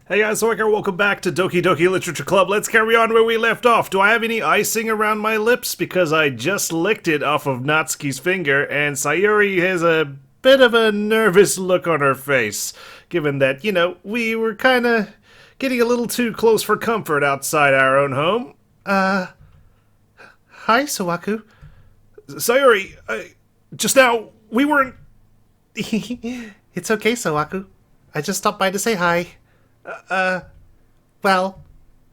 Hey guys, Sorker, welcome back to Doki Doki Literature Club. Let's carry on where we left off. Do I have any icing around my lips? Because I just licked it off of Natsuki's finger, and Sayori has a bit of a nervous look on her face, given that, we were kinda getting a little too close for comfort outside our own home. Hi, Sawaku. Sayori, just now, we weren't... It's okay, Sawaku. I just stopped by to say hi. Well,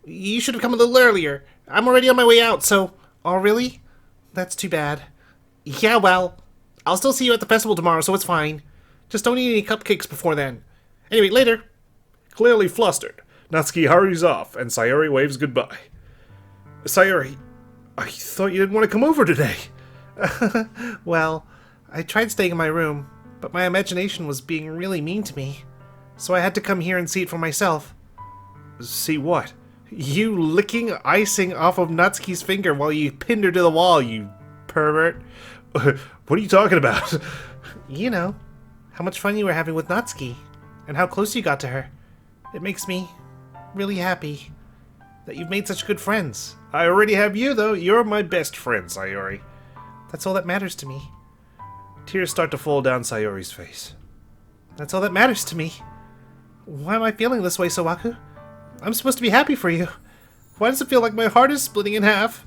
you should have come a little earlier. I'm already on my way out, so... Oh, really? That's too bad. Yeah, well, I'll still see you at the festival tomorrow, so it's fine. Just don't eat any cupcakes before then. Anyway, later. Clearly flustered, Natsuki hurries off, and Sayori waves goodbye. Sayori, I thought you didn't want to come over today. Well, I tried staying in my room, but my imagination was being really mean to me. So I had to come here and see it for myself. See what? You licking icing off of Natsuki's finger while you pinned her to the wall, you pervert. What are you talking about? You know, how much fun you were having with Natsuki, and how close you got to her. It makes me really happy that you've made such good friends. I already have you, though. You're my best friend, Sayori. That's all that matters to me. Tears start to fall down Sayori's face. That's all that matters to me. Why am I feeling this way, Sawaku? I'm supposed to be happy for you. Why does it feel like my heart is splitting in half?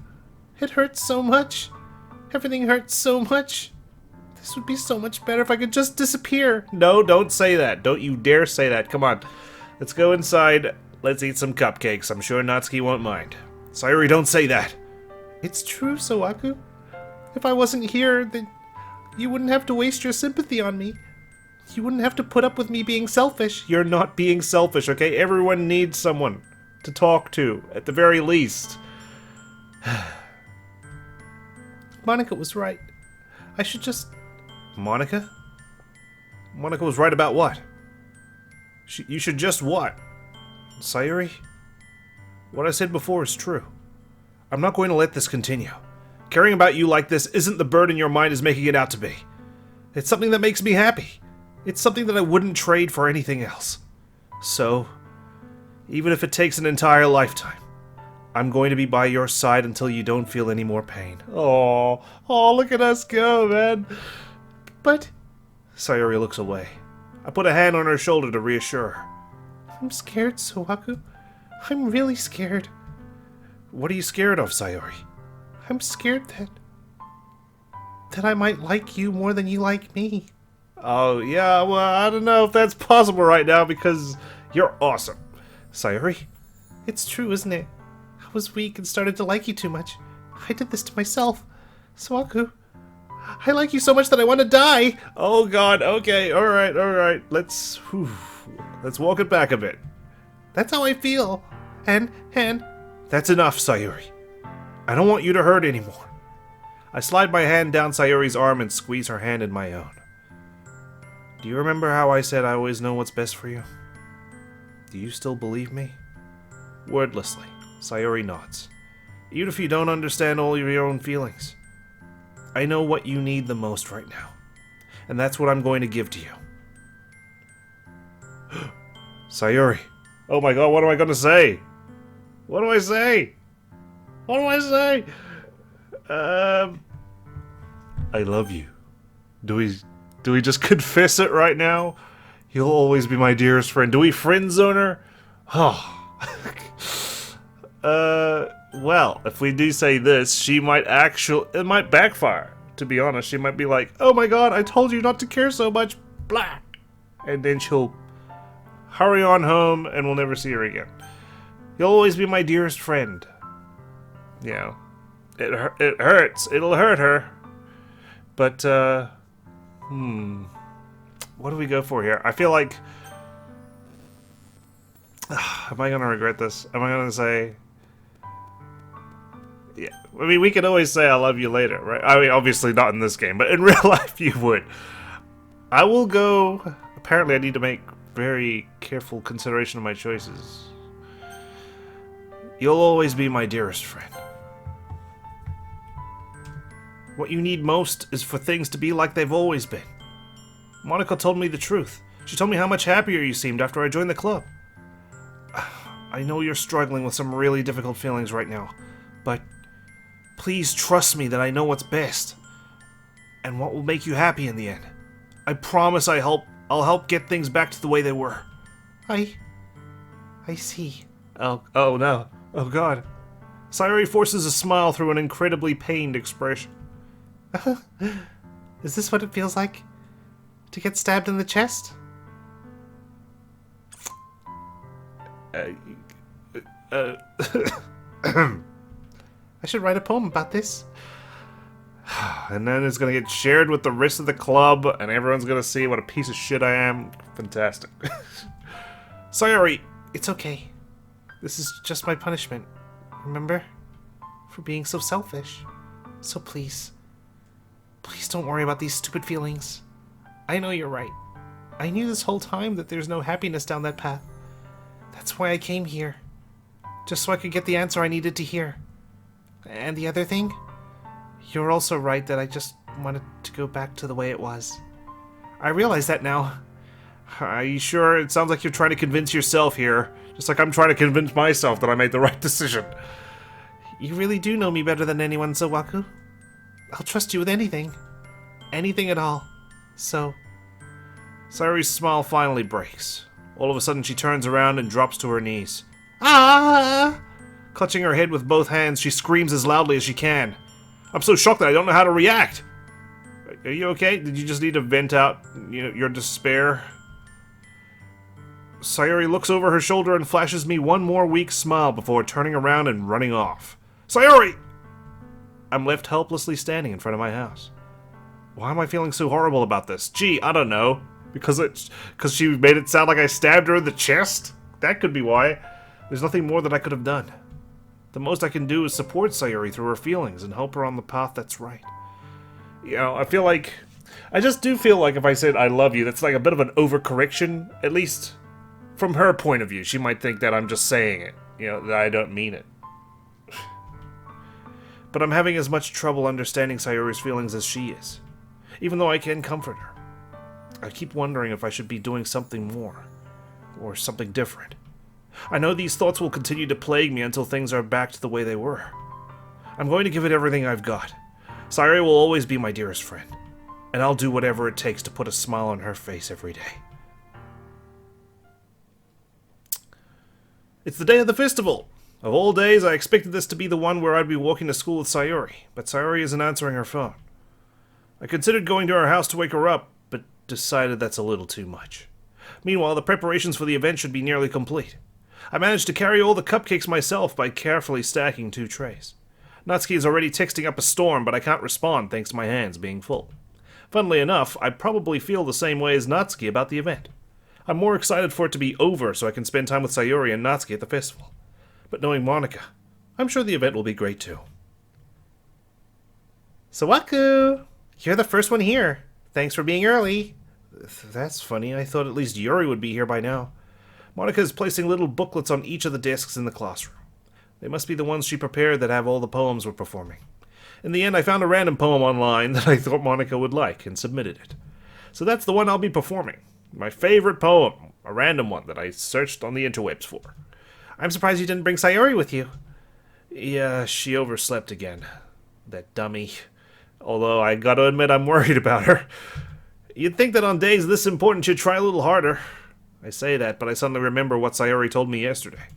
It hurts so much. Everything hurts so much. This would be so much better if I could just disappear. No, don't say that. Don't you dare say that. Come on. Let's go inside. Let's eat some cupcakes. I'm sure Natsuki won't mind. Sayori, don't say that. It's true, Sawaku. If I wasn't here, then you wouldn't have to waste your sympathy on me. You wouldn't have to put up with me being selfish. You're not being selfish, okay? Everyone needs someone to talk to, at the very least. Monika was right. I should just... Monika? Monika was right about what? You should just what? Sayori? What I said before is true. I'm not going to let this continue. Caring about you like this isn't the burden your mind is making it out to be. It's something that makes me happy. It's something that I wouldn't trade for anything else. So, even if it takes an entire lifetime, I'm going to be by your side until you don't feel any more pain. Oh, look at us go, man. But... Sayori looks away. I put a hand on her shoulder to reassure her. I'm scared, Sawaku. I'm really scared. What are you scared of, Sayori? I'm scared that I might like you more than you like me. Oh, yeah, well, I don't know if that's possible right now because you're awesome. Sayori? It's true, isn't it? I was weak and started to like you too much. I did this to myself. Sawaku, I like you so much that I want to die. Oh, God, okay, alright. Let's walk it back a bit. That's how I feel. And... That's enough, Sayori. I don't want you to hurt anymore. I slide my hand down Sayori's arm and squeeze her hand in my own. Do you remember how I said I always know what's best for you? Do you still believe me? Wordlessly, Sayori nods. Even if you don't understand all of your own feelings. I know what you need the most right now. And that's what I'm going to give to you. Sayori. Oh my god, what am I going to say? What do I say? What do I say? I love you. Do we just confess it right now? You'll always be my dearest friend. Do we friend zone her? Oh. Well, if we do say this, she might it might backfire, to be honest. She might be like, oh my god, I told you not to care so much, blah. And then she'll hurry on home and we'll never see her again. You'll always be my dearest friend. Yeah. It hurts. It'll hurt her. But, what do we go for here? I feel like... am I gonna regret this? Am I gonna say... Yeah. I mean, we could always say I love you later, right? I mean, obviously not in this game, but in real life you would. I will go... Apparently I need to make very careful consideration of my choices. You'll always be my dearest friend. What you need most is for things to be like they've always been. Monika told me the truth. She told me how much happier you seemed after I joined the club. I know you're struggling with some really difficult feelings right now, but please trust me that I know what's best and what will make you happy in the end. I promise I'll help get things back to the way they were. I see. Oh no. Oh god. Sayori forces a smile through an incredibly pained expression. Is this what it feels like? To get stabbed in the chest? I should write a poem about this. And then it's gonna get shared with the rest of the club, and everyone's gonna see what a piece of shit I am. Fantastic. Sayori! It's okay. This is just my punishment. Remember? For being so selfish. So please don't worry about these stupid feelings. I know you're right. I knew this whole time that there's no happiness down that path. That's why I came here. Just so I could get the answer I needed to hear. And the other thing? You're also right that I just wanted to go back to the way it was. I realize that now. Are you sure? It sounds like you're trying to convince yourself here. Just like I'm trying to convince myself that I made the right decision. You really do know me better than anyone, Zawaku. I'll trust you with anything. Anything at all. So... Sayori's smile finally breaks. All of a sudden she turns around and drops to her knees. Ah! Clutching her head with both hands, she screams as loudly as she can. I'm so shocked that I don't know how to react. Are you okay? Did you just need to vent out, your despair? Sayori looks over her shoulder and flashes me one more weak smile before turning around and running off. Sayori! I'm left helplessly standing in front of my house. Why am I feeling so horrible about this? Gee, I don't know. Because she made it sound like I stabbed her in the chest? That could be why. There's nothing more that I could have done. The most I can do is support Sayori through her feelings and help her on the path that's right. I just do feel like if I said I love you, that's like a bit of an overcorrection. At least from her point of view. She might think that I'm just saying it. That I don't mean it. But I'm having as much trouble understanding Sayori's feelings as she is. Even though I can comfort her. I keep wondering if I should be doing something more. Or something different. I know these thoughts will continue to plague me until things are back to the way they were. I'm going to give it everything I've got. Sayori will always be my dearest friend. And I'll do whatever it takes to put a smile on her face every day. It's the day of the festival! Of all days, I expected this to be the one where I'd be walking to school with Sayori, but Sayori isn't answering her phone. I considered going to her house to wake her up, but decided that's a little too much. Meanwhile, the preparations for the event should be nearly complete. I managed to carry all the cupcakes myself by carefully stacking 2 trays. Natsuki is already texting up a storm, but I can't respond thanks to my hands being full. Funnily enough, I probably feel the same way as Natsuki about the event. I'm more excited for it to be over so I can spend time with Sayori and Natsuki at the festival. But knowing Monika, I'm sure the event will be great too. Zawaku! You're the first one here. Thanks for being early. That's funny. I thought at least Yuri would be here by now. Monika is placing little booklets on each of the desks in the classroom. They must be the ones she prepared that have all the poems we're performing. In the end, I found a random poem online that I thought Monika would like and submitted it. So that's the one I'll be performing. My favorite poem. A random one that I searched on the interwebs for. I'm surprised you didn't bring Sayori with you. Yeah, she overslept again. That dummy. Although I gotta admit I'm worried about her. You'd think that on days this important she'd try a little harder. I say that, but I suddenly remember what Sayori told me yesterday.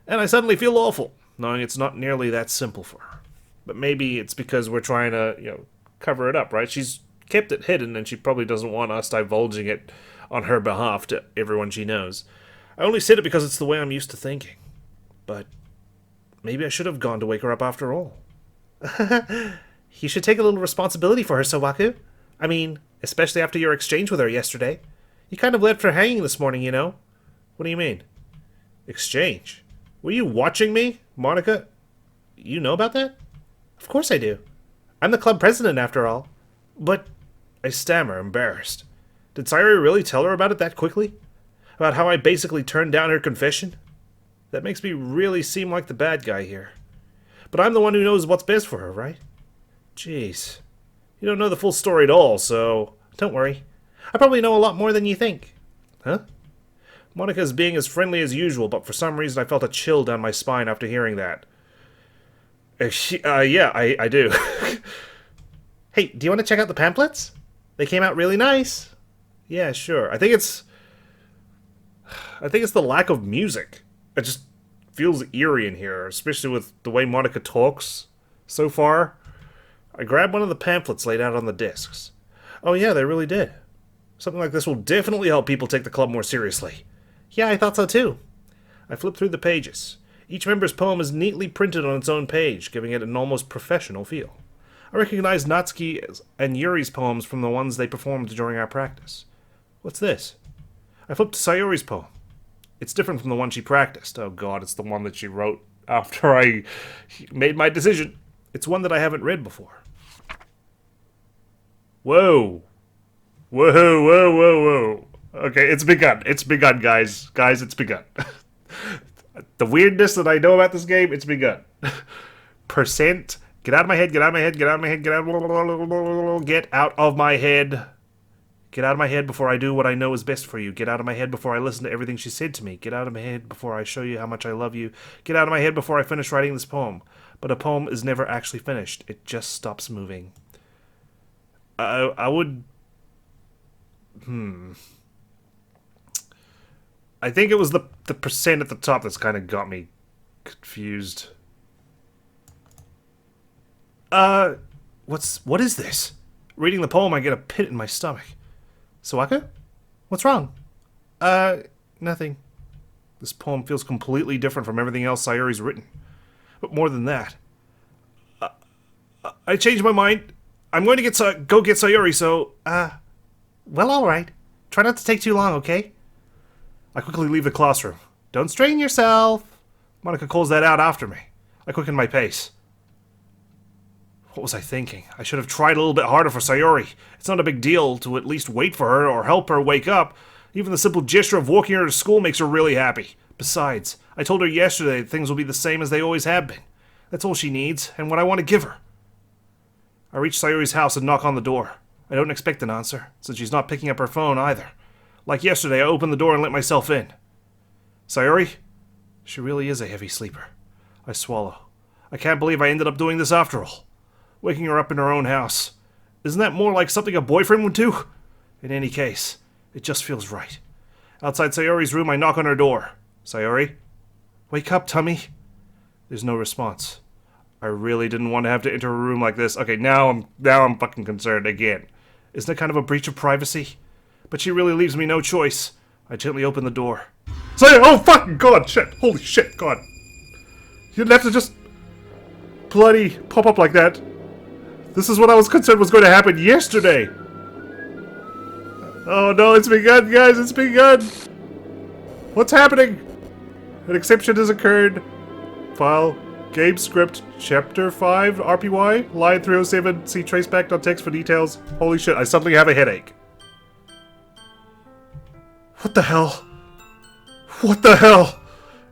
And I suddenly feel awful, knowing it's not nearly that simple for her. But maybe it's because we're trying to, cover it up, right? She's kept it hidden, and she probably doesn't want us divulging it on her behalf to everyone she knows. I only said it because it's the way I'm used to thinking. But maybe I should have gone to wake her up after all. You should take a little responsibility for her, Zawaku. I mean, especially after your exchange with her yesterday. You kind of left her hanging this morning, you know. What do you mean? Exchange? Were you watching me, Monika? You know about that? Of course I do. I'm the club president, after all. But... I stammer, embarrassed. Did Sayori really tell her about it that quickly? About how I basically turned down her confession? That makes me really seem like the bad guy here. But I'm the one who knows what's best for her, right? Jeez. You don't know the full story at all, so... Don't worry. I probably know a lot more than you think. Huh? Monika's being as friendly as usual, but for some reason I felt a chill down my spine after hearing that. Yeah, I do. Hey, do you want to check out the pamphlets? They came out really nice. Yeah, sure. I think it's the lack of music. It just feels eerie in here, especially with the way Monika talks so far. I grabbed one of the pamphlets laid out on the desks. Oh yeah, they really did. Something like this will definitely help people take the club more seriously. Yeah, I thought so too. I flipped through the pages. Each member's poem is neatly printed on its own page, giving it an almost professional feel. I recognized Natsuki and Yuri's poems from the ones they performed during our practice. What's this? I flipped to Sayori's poem. It's different from the one she practiced. Oh god, it's the one that she wrote after I made my decision. It's one that I haven't read before. Whoa. Whoa, whoa, whoa, whoa. Okay, it's begun. It's begun, guys. Guys, it's begun. The weirdness that I know about this game, it's begun. Percent. Get out of my head, get out of my head, get out of my head, get out of my head. Get out of my head before I do what I know is best for you. Get out of my head before I listen to everything she said to me. Get out of my head before I show you how much I love you. Get out of my head before I finish writing this poem. But a poem is never actually finished. It just stops moving. I would... I think it was the percent at the top that's kind of got me confused. What is this? Reading the poem, I get a pit in my stomach. Sawako? What's wrong? Nothing. This poem feels completely different from everything else Sayori's written. But more than that, I changed my mind. I'm going to go get Sayori, so... well, alright. Try not to take too long, okay? I quickly leave the classroom. Don't strain yourself. Monika calls that out after me. I quicken my pace. What was I thinking? I should have tried a little bit harder for Sayori. It's not a big deal to at least wait for her or help her wake up. Even the simple gesture of walking her to school makes her really happy. Besides, I told her yesterday that things will be the same as they always have been. That's all she needs, and what I want to give her. I reach Sayori's house and knock on the door. I don't expect an answer, since she's not picking up her phone either. Like yesterday, I open the door and let myself in. Sayori? She really is a heavy sleeper. I swallow. I can't believe I ended up doing this after all. Waking her up in her own house. Isn't that more like something a boyfriend would do? In any case, it just feels right. Outside Sayori's room, I knock on her door. Sayori? Wake up, Tummy. There's no response. I really didn't want to have to enter a room like this. Okay, now I'm fucking concerned again. Isn't it kind of a breach of privacy? But she really leaves me no choice. I gently open the door. Sayori! Oh, fucking god! Shit! Holy shit, god! You didn't have to just bloody pop up like that. This is what I was concerned was going to happen yesterday. Oh no, it's begun, guys, it's begun. What's happening? An exception has occurred. File, game script, chapter 5, RPY, line 307, see traceback.txt for details. Holy shit, I suddenly have a headache. What the hell? What the hell?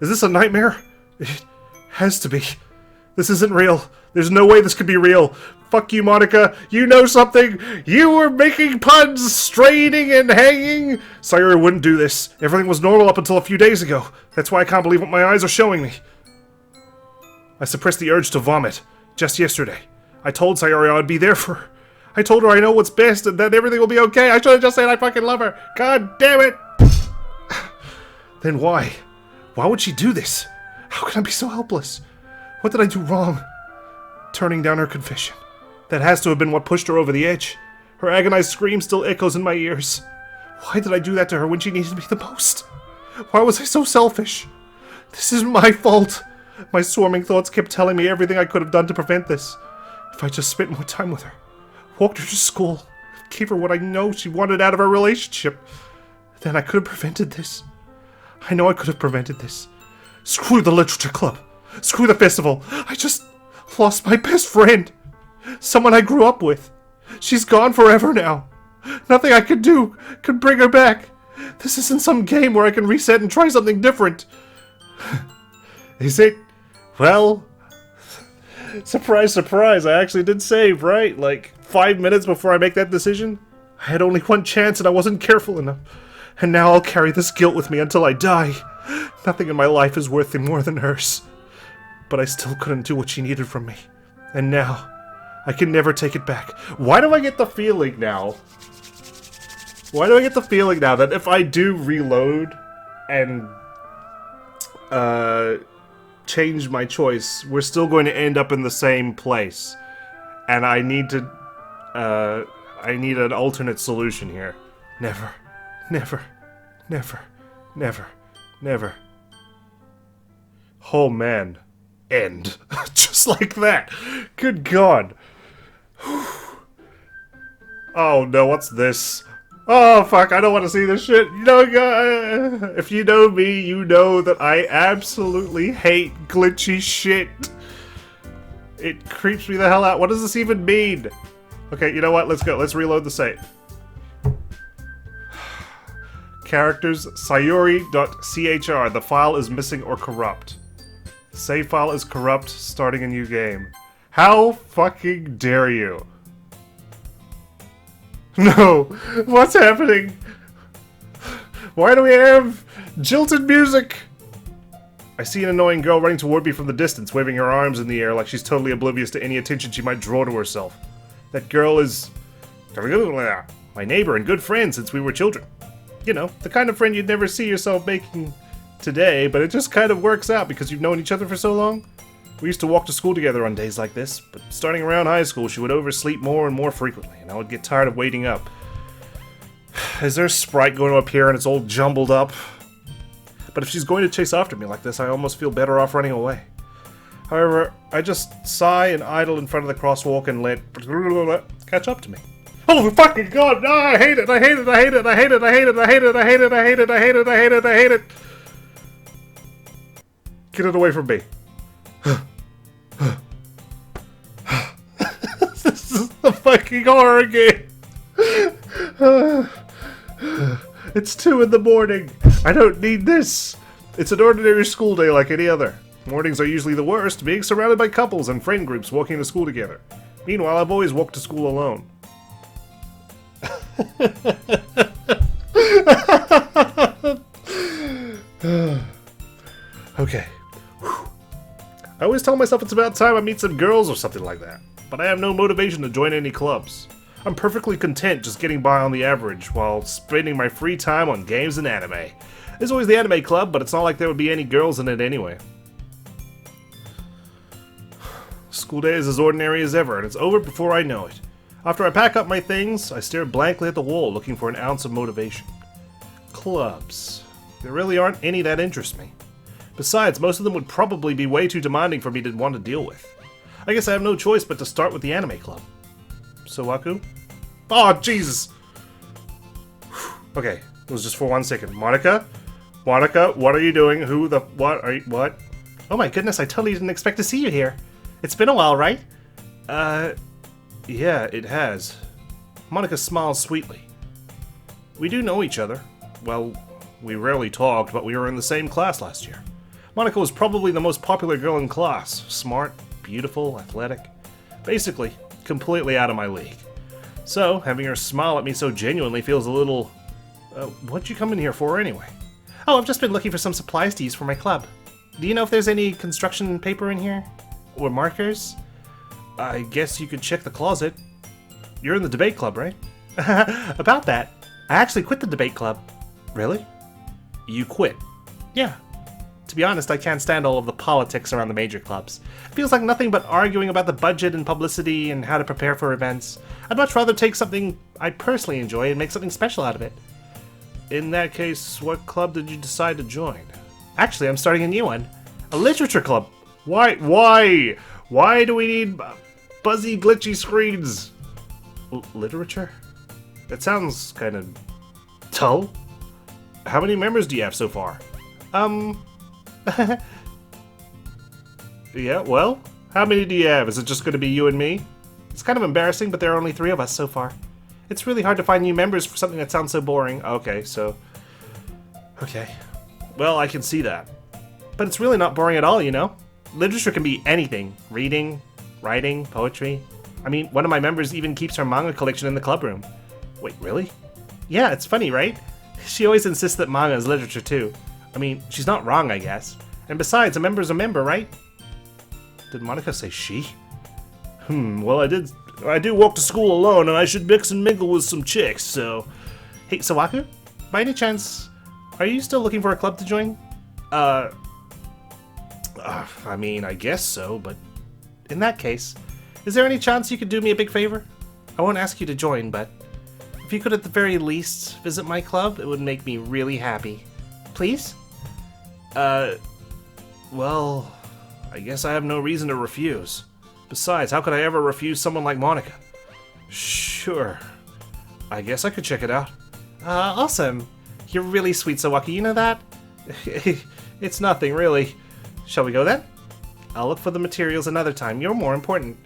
Is this a nightmare? It has to be. This isn't real. There's no way this could be real. Fuck you, Monika. You know something? You were making puns, straining and hanging. Sayori wouldn't do this. Everything was normal up until a few days ago. That's why I can't believe what my eyes are showing me. I suppressed the urge to vomit. Just yesterday. I told Sayori I would be there for her. I told her I know what's best and that everything will be okay. I should have just said I fucking love her. God damn it. Then why? Why would she do this? How can I be so helpless? What did I do wrong? Turning down her confession. That has to have been what pushed her over the edge. Her agonized scream still echoes in my ears. Why did I do that to her when she needed me the most? Why was I so selfish? This is my fault. My swarming thoughts kept telling me everything I could have done to prevent this. If I just spent more time with her, walked her to school, gave her what I know she wanted out of our relationship, then I could have prevented this. I know I could have prevented this. Screw the literature club. Screw the festival. I just lost my best friend. Someone I grew up with. She's gone forever now. Nothing I could do could bring her back. This isn't some game where I can reset and try something different. Is it? Well, surprise, surprise, I actually did save, right? Like 5 minutes before I make that decision? I had only one chance and I wasn't careful enough. And now I'll carry this guilt with me until I die. Nothing in my life is worth more than hers. But I still couldn't do what she needed from me. And now, I can never take it back. Why do I get the feeling now? Why do I get the feeling now that if I do reload and change my choice, we're still going to end up in the same place. And I need to, I need an alternate solution here. Never, never, never, never, never. Oh man. End. Just like that. Good God. Oh no, what's this? Oh fuck, I don't want to see this shit. You know, if you know me, you know that I absolutely hate glitchy shit. It creeps me the hell out. What does this even mean? Okay, you know what? Let's go. Let's reload the save. Characters Sayori.chr. The file is missing or corrupt. Save file is corrupt. Starting a new game. How fucking dare you? No! What's happening? Why do we have jilted music? I see an annoying girl running toward me from the distance, waving her arms in the air like she's totally oblivious to any attention she might draw to herself. That girl is my neighbor and good friend since we were children. You know, the kind of friend you'd never see yourself making today, but it just kind of works out because you've known each other for so long. We used to walk to school together on days like this, but starting around high school, she would oversleep more and more frequently, and I would get tired of waiting up. Is there a sprite going to appear and it's all jumbled up? But if she's going to chase after me like this, I almost feel better off running away. However, I just sigh and idle in front of the crosswalk and let catch up to me. Oh fucking god, no, I hate it, I hate it, I hate it, I hate it, I hate it, I hate it, I hate it, I hate it, I hate it, I hate it, I hate it. Get it away from me. This is a fucking horror game. It's 2 in the morning. I don't need this. It's an ordinary school day like any other. Mornings are usually the worst, being surrounded by couples and friend groups walking to school together. Meanwhile, I've always walked to school alone. Okay. I always tell myself it's about time I meet some girls or something like that, but I have no motivation to join any clubs. I'm perfectly content just getting by on the average while spending my free time on games and anime. There's always the anime club, but it's not like there would be any girls in it anyway. School day is as ordinary as ever, and it's over before I know it. After I pack up my things, I stare blankly at the wall looking for an ounce of motivation. Clubs. There really aren't any that interest me. Besides, most of them would probably be way too demanding for me to want to deal with. I guess I have no choice but to start with the anime club. Sowaku? Oh, Jesus! Okay, it was just for 1 second. Monika? Monika, what are you doing? Who the... what are you... what? Oh my goodness, I totally didn't expect to see you here. It's been a while, right? Yeah, it has. Monika smiles sweetly. We do know each other. Well, we rarely talked, but we were in the same class last year. Monika was probably the most popular girl in class. Smart, beautiful, athletic. Basically, completely out of my league. So, having her smile at me so genuinely feels a little... what'd you come in here for anyway? Oh, I've just been looking for some supplies to use for my club. Do you know if there's any construction paper in here? Or markers? I guess you could check the closet. You're in the debate club, right? About that, I actually quit the debate club. Really? You quit? Yeah. To be honest, I can't stand all of the politics around the major clubs. It feels like nothing but arguing about the budget and publicity and how to prepare for events. I'd much rather take something I personally enjoy and make something special out of it. In that case, what club did you decide to join? Actually, I'm starting a new one. A literature club. Why? Why do we need buzzy, glitchy screens? Literature? That sounds kind of dull. How many members do you have so far? Yeah, well, how many do you have? Is it just going to be you and me? It's kind of embarrassing, but there are only 3 of us so far. It's really hard to find new members for something that sounds so boring. Okay, so... okay. Well, I can see that. But it's really not boring at all, you know? Literature can be anything. Reading, writing, poetry. I mean, one of my members even keeps her manga collection in the club room. Wait, really? Yeah, it's funny, right? She always insists that manga is literature too. I mean, she's not wrong, I guess. And besides, a member's a member, right? Did Monika say she? Well, I do walk to school alone, and I should mix and mingle with some chicks, so... Hey, Sawaku? By any chance, are you still looking for a club to join? I mean, I guess so, but... In that case, is there any chance you could do me a big favor? I won't ask you to join, but... if you could at the very least visit my club, it would make me really happy. Please? Well... I guess I have no reason to refuse. Besides, how could I ever refuse someone like Monika? Sure. I guess I could check it out. Awesome. You're really sweet, Sawaki, you know that? It's nothing, really. Shall we go then? I'll look for the materials another time. You're more important.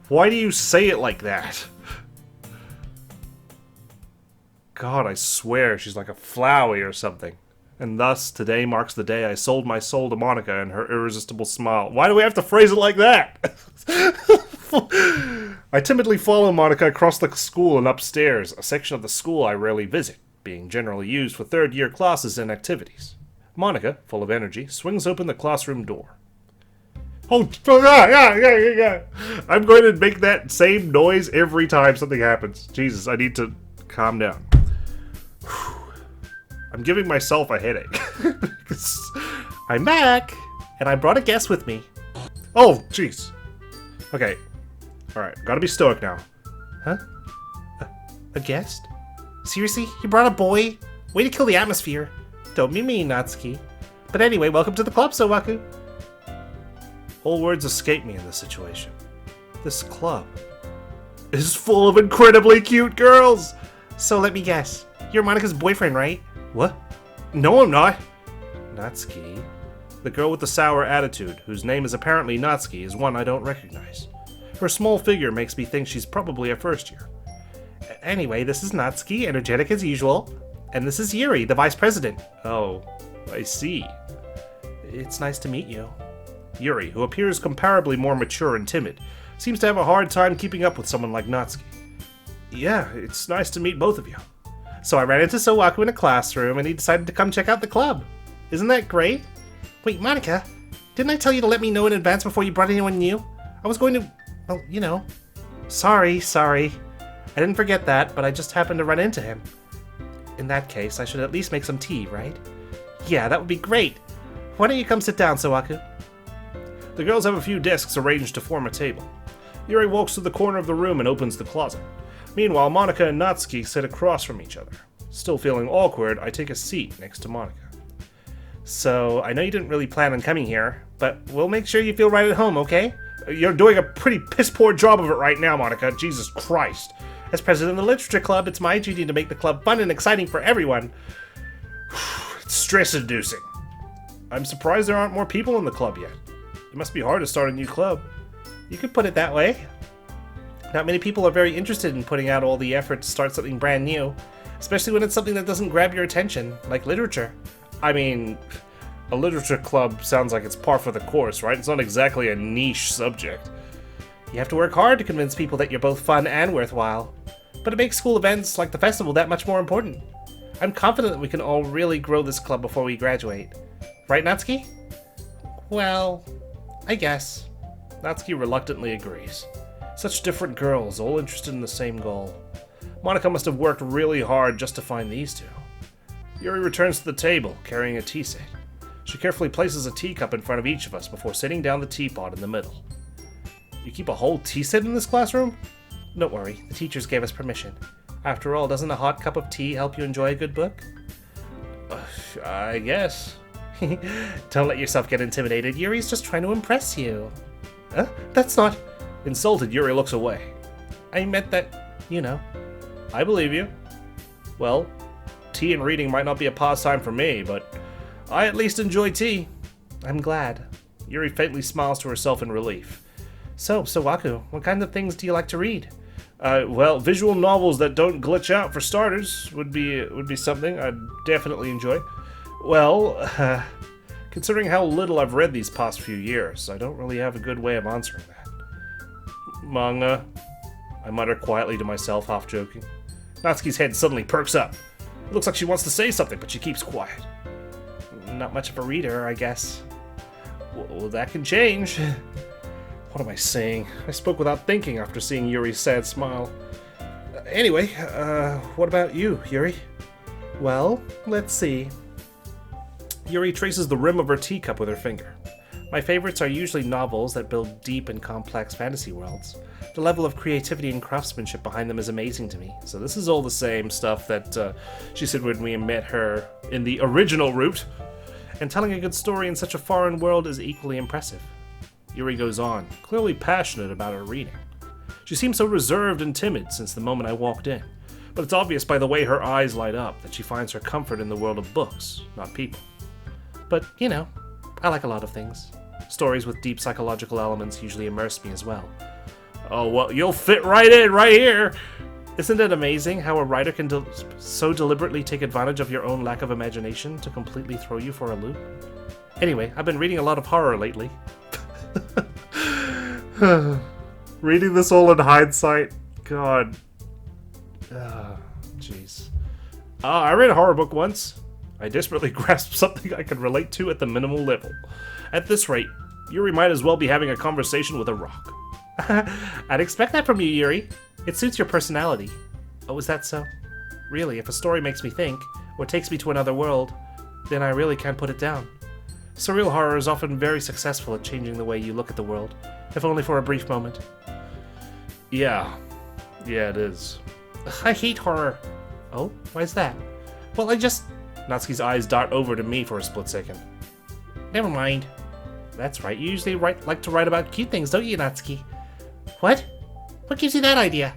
Why do you say it like that? God, I swear she's like a Flowey or something. And thus, today marks the day I sold my soul to Monika and her irresistible smile. Why do we have to phrase it like that? I timidly follow Monika across the school and upstairs, a section of the school I rarely visit, being generally used for third-year classes and activities. Monika, full of energy, swings open the classroom door. Oh, yeah. I'm going to make that same noise every time something happens. Jesus, I need to calm down. I'm giving myself a headache. I'm back, and I brought a guest with me. Oh, jeez. Okay. Alright, gotta be stoic now. Huh? A guest? Seriously? You brought a boy? Way to kill the atmosphere. Don't be mean, Natsuki. But anyway, welcome to the club, Sowaku. All words escape me in this situation. This club is full of incredibly cute girls! So let me guess. You're Monika's boyfriend, right? What? No, I'm not. Natsuki. The girl with the sour attitude, whose name is apparently Natsuki, is one I don't recognize. Her small figure makes me think she's probably a first year. Anyway, this is Natsuki, energetic as usual. And this is Yuri, the vice president. Oh, I see. It's nice to meet you. Yuri, who appears comparably more mature and timid, seems to have a hard time keeping up with someone like Natsuki. Yeah, it's nice to meet both of you. So I ran into Sowaku in a classroom, and he decided to come check out the club. Isn't that great? Wait, Monika, didn't I tell you to let me know in advance before you brought anyone new? I was going to, well, you know. Sorry. I didn't forget that, but I just happened to run into him. In that case, I should at least make some tea, right? Yeah, that would be great. Why don't you come sit down, Sowaku? The girls have a few desks arranged to form a table. Yuri walks to the corner of the room and opens the closet. Meanwhile, Monika and Natsuki sit across from each other. Still feeling awkward, I take a seat next to Monika. So, I know you didn't really plan on coming here, but we'll make sure you feel right at home, okay? You're doing a pretty piss-poor job of it right now, Monika. Jesus Christ. As president of the Literature Club, it's my duty to make the club fun and exciting for everyone. It's stress-inducing. I'm surprised there aren't more people in the club yet. It must be hard to start a new club. You could put it that way. Not many people are very interested in putting out all the effort to start something brand new, especially when it's something that doesn't grab your attention, like literature. I mean, a literature club sounds like it's par for the course, right? It's not exactly a niche subject. You have to work hard to convince people that you're both fun and worthwhile. But it makes school events like the festival that much more important. I'm confident that we can all really grow this club before we graduate. Right, Natsuki? Well, I guess. Natsuki reluctantly agrees. Such different girls, all interested in the same goal. Monika must have worked really hard just to find these two. Yuri returns to the table, carrying a tea set. She carefully places a teacup in front of each of us before setting down the teapot in the middle. You keep a whole tea set in this classroom? Don't worry, the teachers gave us permission. After all, doesn't a hot cup of tea help you enjoy a good book? I guess. Don't let yourself get intimidated. Yuri's just trying to impress you. That's not... Insulted, Yuri looks away. I meant that, you know. I believe you. Well, tea and reading might not be a pastime for me, but I at least enjoy tea. I'm glad. Yuri faintly smiles to herself in relief. So, Sowaku, what kind of things do you like to read? Well, visual novels that don't glitch out, for starters, would be something I'd definitely enjoy. Well, considering how little I've read these past few years, I don't really have a good way of answering that. Manga, I mutter quietly to myself, half joking. Natsuki's head suddenly perks up. It looks like she wants to say something, but she keeps quiet. Not much of a reader, I guess. Well, that can change. What am I saying? I spoke without thinking after seeing Yuri's sad smile. Anyway, what about you, Yuri? Well, let's see. Yuri traces the rim of her teacup with her finger. My favorites are usually novels that build deep and complex fantasy worlds. The level of creativity and craftsmanship behind them is amazing to me. So this is all the same stuff that she said when we met her in the original route. And telling a good story in such a foreign world is equally impressive. Yuri goes on, clearly passionate about her reading. She seems so reserved and timid since the moment I walked in, but it's obvious by the way her eyes light up that she finds her comfort in the world of books, not people. But, you know, I like a lot of things. Stories with deep psychological elements usually immerse me as well. Oh, well, you'll fit right in, right here! Isn't it amazing how a writer can so deliberately take advantage of your own lack of imagination to completely throw you for a loop? Anyway, I've been reading a lot of horror lately. Reading this all in hindsight, God. Jeez. I read a horror book once. I desperately grasped something I could relate to at the minimal level. At this rate, Yuri might as well be having a conversation with a rock. I'd expect that from you, Yuri. It suits your personality. Oh, is that so? Really, if a story makes me think, or takes me to another world, then I really can't put it down. Surreal horror is often very successful at changing the way you look at the world, if only for a brief moment. Yeah, it is. I hate horror. Oh, why is that? Well, Natsuki's eyes dart over to me for a split second. Never mind. That's right, you usually like to write about cute things, don't you, Natsuki? What? What gives you that idea?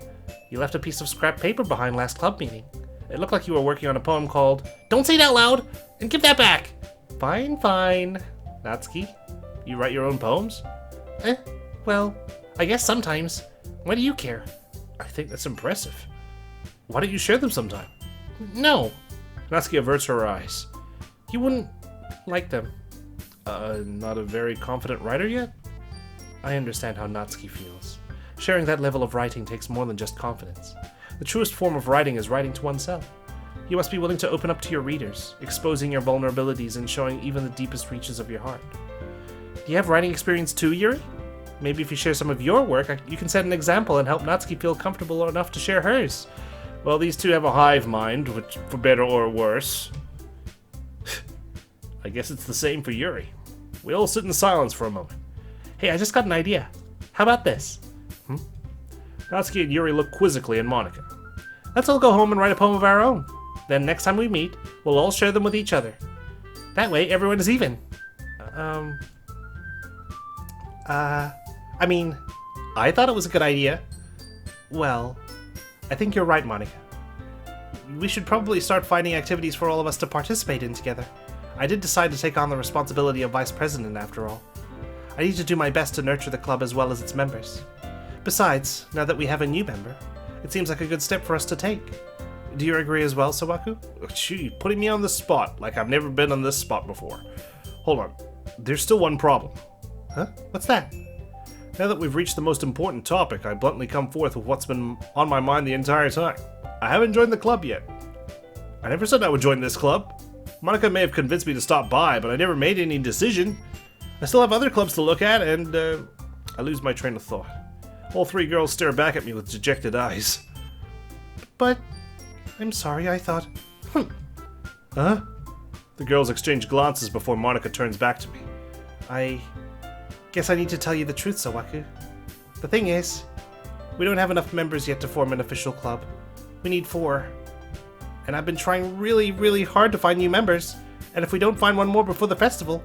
You left a piece of scrap paper behind last club meeting. It looked like you were working on a poem called Don't Say It Out Loud, and give that back! Fine. Natsuki, you write your own poems? Well, I guess sometimes. Why do you care? I think that's impressive. Why don't you share them sometime? No. Natsuki averts her eyes. You wouldn't like them. Not a very confident writer yet? I understand how Natsuki feels. Sharing that level of writing takes more than just confidence. The truest form of writing is writing to oneself. You must be willing to open up to your readers, exposing your vulnerabilities and showing even the deepest reaches of your heart. Do you have writing experience too, Yuri? Maybe if you share some of your work, you can set an example and help Natsuki feel comfortable enough to share hers. Well, these two have a hive mind, which, for better or worse. I guess it's the same for Yuri. We all sit in silence for a moment. Hey, I just got an idea. How about this? Natsuki and Yuri look quizzically at Monika. Let's all go home and write a poem of our own. Then next time we meet, we'll all share them with each other. That way, everyone is even. I thought it was a good idea. Well, I think you're right, Monika. We should probably start finding activities for all of us to participate in together. I did decide to take on the responsibility of vice president after all. I need to do my best to nurture the club as well as its members. Besides, now that we have a new member, it seems like a good step for us to take. Do you agree as well, Sawaku? Gee, putting me on the spot like I've never been on this spot before. Hold on, there's still one problem. Huh? What's that? Now that we've reached the most important topic, I bluntly come forth with what's been on my mind the entire time. I haven't joined the club yet. I never said I would join this club. Monika may have convinced me to stop by, but I never made any decision. I still have other clubs to look at, and I lose my train of thought. All three girls stare back at me with dejected eyes. But I'm sorry, I thought... Huh? The girls exchange glances before Monika turns back to me. I guess I need to tell you the truth, Sawaku. The thing is, we don't have enough members yet to form an official club. We need 4. And I've been trying really, really hard to find new members. And if we don't find one more before the festival...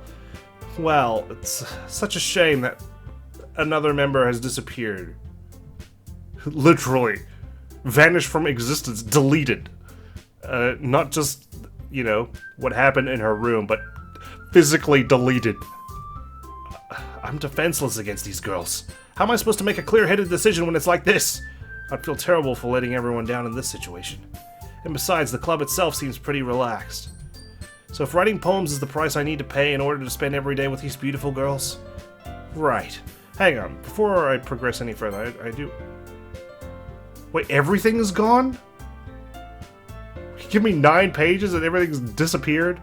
Well, it's such a shame that another member has disappeared. Literally. Vanished from existence. Deleted. Not just, what happened in her room, but physically deleted. I'm defenseless against these girls. How am I supposed to make a clear-headed decision when it's like this? I'd feel terrible for letting everyone down in this situation. And besides, the club itself seems pretty relaxed. So if writing poems is the price I need to pay in order to spend every day with these beautiful girls... Right. Hang on. Before I progress any further, I do... Wait, everything is gone? give me 9 pages and everything's disappeared?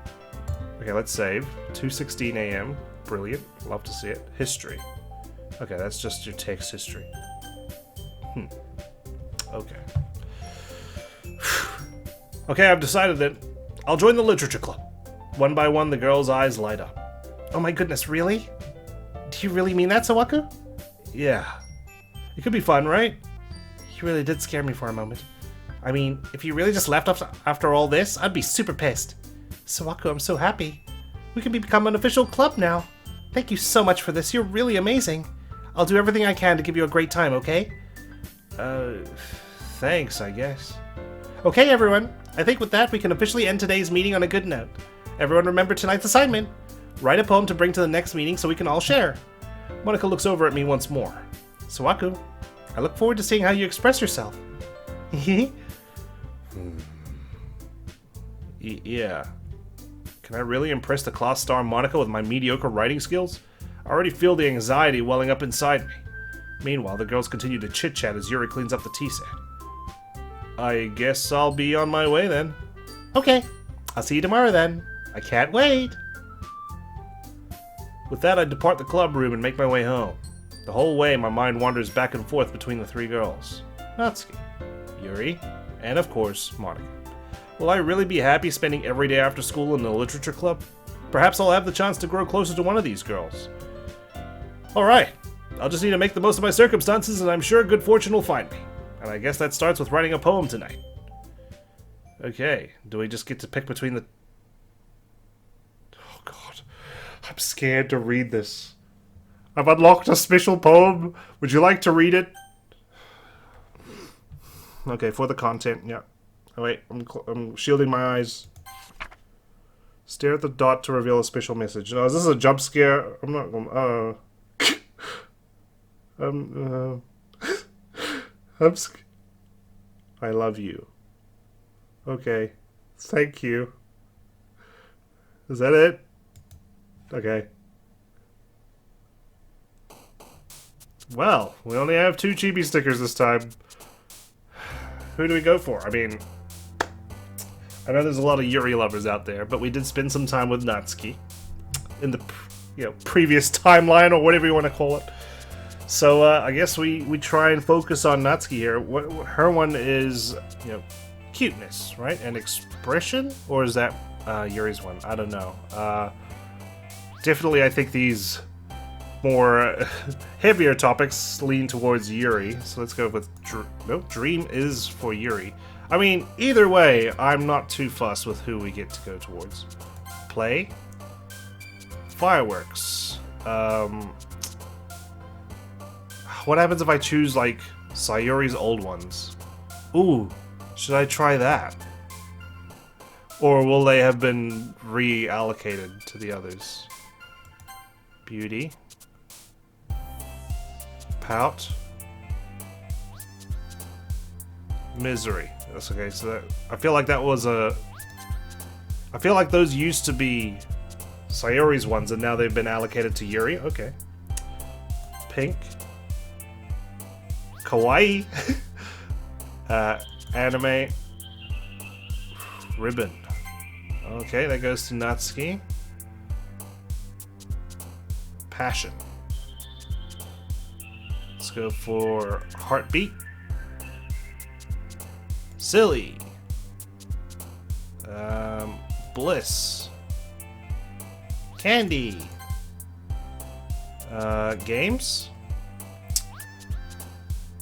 Okay, let's save. 2:16 a.m. Brilliant. Love to see it. History. Okay, that's just your text history. Okay. Okay, I've decided that I'll join the literature club. One by one, the girls' eyes light up. Oh my goodness, really? Do you really mean that, Sawaku? Yeah. It could be fun, right? You really did scare me for a moment. I mean, if you really just left after all this, I'd be super pissed. Sawaku, I'm so happy. We can become an official club now. Thank you so much for this. You're really amazing. I'll do everything I can to give you a great time, okay? Thanks, I guess. Okay, everyone. I think with that, we can officially end today's meeting on a good note. Everyone remember tonight's assignment. Write a poem to bring to the next meeting so we can all share. Monika looks over at me once more. Sawaku, I look forward to seeing how you express yourself. Yeah. Can I really impress the class star Monika with my mediocre writing skills? I already feel the anxiety welling up inside me. Meanwhile, the girls continue to chit-chat as Yuri cleans up the tea set. I guess I'll be on my way then. Okay, I'll see you tomorrow then. I can't wait. With that, I depart the club room and make my way home. The whole way, my mind wanders back and forth between the 3 girls. Natsuki, Yuri, and of course, Monika. Will I really be happy spending every day after school in the literature club? Perhaps I'll have the chance to grow closer to one of these girls. Alright, I'll just need to make the most of my circumstances and I'm sure good fortune will find me. And I guess that starts with writing a poem tonight. Okay, do we just get to pick between the... Oh god, I'm scared to read this. I've unlocked a special poem. Would you like to read it? Okay, for the content, yeah. Oh wait, I'm shielding my eyes. Stare at the dot to reveal a special message. Oh, is this a jump scare? I'm not going. I love you. Okay, thank you. Is that it? Okay. Well, we only have 2 chibi stickers this time. Who do we go for? I mean, I know there's a lot of Yuri lovers out there, but we did spend some time with Natsuki in the previous timeline or whatever you want to call it. So I guess we try and focus on Natsuki here. Her one is cuteness, right, and expression, or is that Yuri's one? I don't know. Definitely, I think these more heavier topics lean towards Yuri. So let's go with Dream is for Yuri. I mean, either way, I'm not too fussed with who we get to go towards. Play. Fireworks. What happens if I choose, like, Sayori's old ones? Ooh, should I try that? Or will they have been reallocated to the others? Beauty. Pout. Misery. That's okay, so that... I feel like that was a... I feel like those used to be Sayori's ones, and now they've been allocated to Yuri. Okay. Pink. Kawaii. Anime. Ribbon. Okay, that goes to Natsuki. Passion. Let's go for Heartbeat. Silly. Bliss. Candy. Games.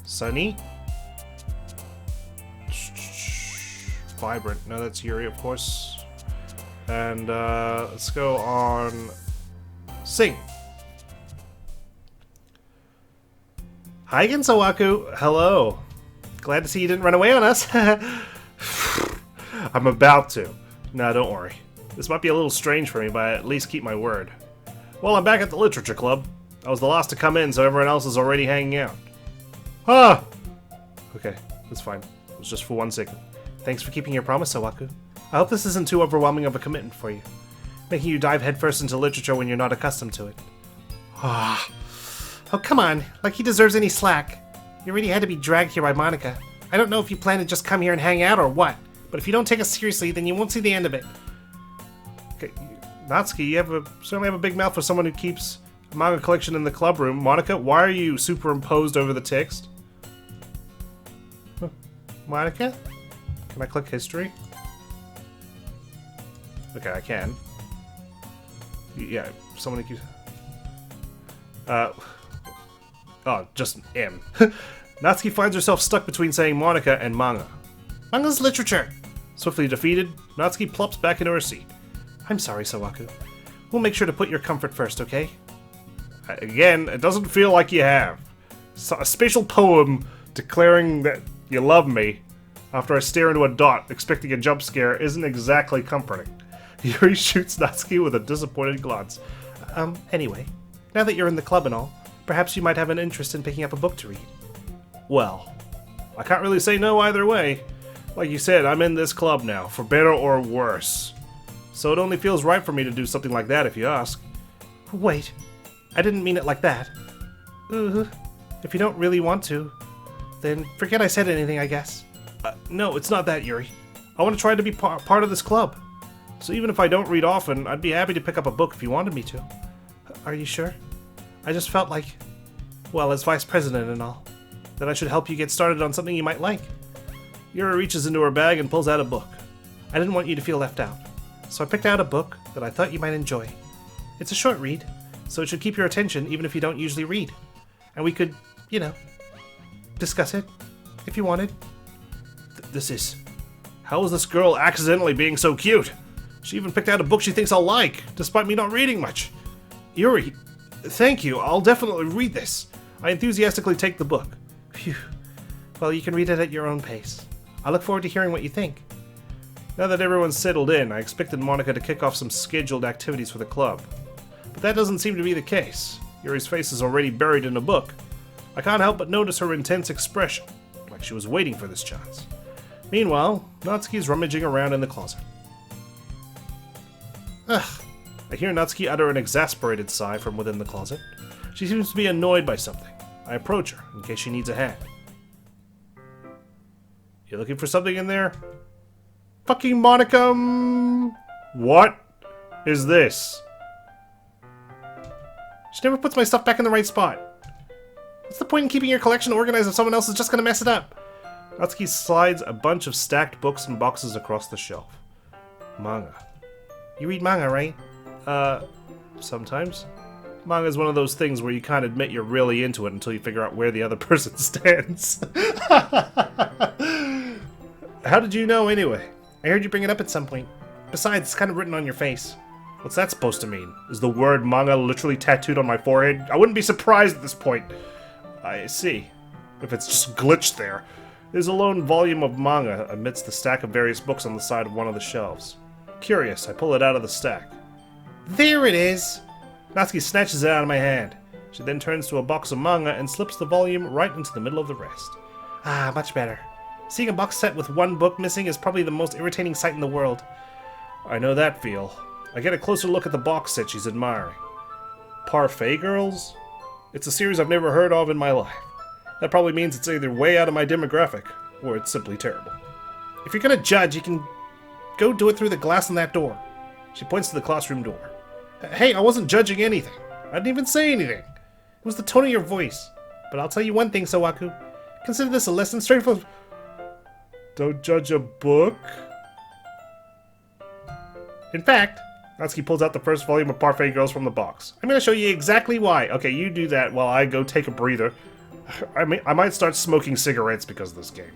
Sunny. Vibrant. No, that's Yuri, of course. And let's go on Sing. Hi again, Sawaku. Hello. Glad to see you didn't run away on us. I'm about to. No, don't worry. This might be a little strange for me, but I at least keep my word. Well, I'm back at the literature club. I was the last to come in, so everyone else is already hanging out. Ah! Okay, that's fine. It was just for 1 second. Thanks for keeping your promise, Sawaku. I hope this isn't too overwhelming of a commitment for you, making you dive headfirst into literature when you're not accustomed to it. Ah. Oh, come on. Like he deserves any slack. You already had to be dragged here by Monika. I don't know if you plan to just come here and hang out or what, But if you don't take us seriously, then you won't see the end of it. Okay, Natsuki, you certainly have a big mouth for someone who keeps a manga collection in the club room. Monika, why are you superimposed over the text? Monika? Can I click history? Okay, I can. Yeah, someone who keeps... Oh, just M. Natsuki finds herself stuck between saying Monika and manga. Manga's literature. Swiftly defeated, Natsuki plops back into her seat. I'm sorry, Sawaku. We'll make sure to put your comfort first, okay? Again, it doesn't feel like you have. A special poem declaring that you love me after I stare into a dot expecting a jump scare isn't exactly comforting. Yuri shoots Natsuki with a disappointed glance. Anyway, now that you're in the club and all, perhaps you might have an interest in picking up a book to read. Well, I can't really say no either way. Like you said, I'm in this club now, for better or worse. So it only feels right for me to do something like that if you ask. Wait, I didn't mean it like that. If you don't really want to, then forget I said anything, I guess. No, it's not that, Yuri. I want to try to be part of this club. So even if I don't read often, I'd be happy to pick up a book if you wanted me to. Are you sure? I just felt like, well, as vice president and all, that I should help you get started on something you might like. Yuri reaches into her bag and pulls out a book. I didn't want you to feel left out, so I picked out a book that I thought you might enjoy. It's a short read, so it should keep your attention even if you don't usually read. And we could, you know, discuss it, if you wanted. This is... How is this girl accidentally being so cute? She even picked out a book she thinks I'll like, despite me not reading much. Yuri, thank you. I'll definitely read this. I enthusiastically take the book. Phew. Well, you can read it at your own pace. I look forward to hearing what you think. Now that everyone's settled in, I expected Monika to kick off some scheduled activities for the club. But that doesn't seem to be the case. Yuri's face is already buried in a book. I can't help but notice her intense expression, like she was waiting for this chance. Meanwhile, Natsuki's rummaging around in the closet. Ugh. I hear Natsuki utter an exasperated sigh from within the closet. She seems to be annoyed by something. I approach her, in case she needs a hand. You looking for something in there? Fucking Monika! What is this? She never puts my stuff back in the right spot. What's the point in keeping your collection organized if someone else is just gonna mess it up? Natsuki slides a bunch of stacked books and boxes across the shelf. Manga. You read manga, right? Sometimes. Manga is one of those things where you can't admit you're really into it until you figure out where the other person stands. How did you know anyway? I heard you bring it up at some point. Besides, it's kind of written on your face. What's that supposed to mean? Is the word manga literally tattooed on my forehead? I wouldn't be surprised at this point. I see. If it's just glitched there. There's a lone volume of manga amidst the stack of various books on the side of one of the shelves. Curious, I pull it out of the stack. There it is! Natsuki snatches it out of my hand. She then turns to a box of manga and slips the volume right into the middle of the rest. Ah, much better. Seeing a box set with one book missing is probably the most irritating sight in the world. I know that feel. I get a closer look at the box set she's admiring. Parfait Girls? It's a series I've never heard of in my life. That probably means it's either way out of my demographic, or it's simply terrible. If you're gonna judge, you can go do it through the glass on that door. She points to the classroom door. Hey, I wasn't judging anything. I didn't even say anything. It was the tone of your voice. But I'll tell you one thing, Sawaku. Consider this a lesson straight from... Don't judge a book? In fact, Natsuki pulls out the first volume of Parfait Girls from the box. I'm gonna show you exactly why. Okay, you do that while I go take a breather. I might start smoking cigarettes because of this game.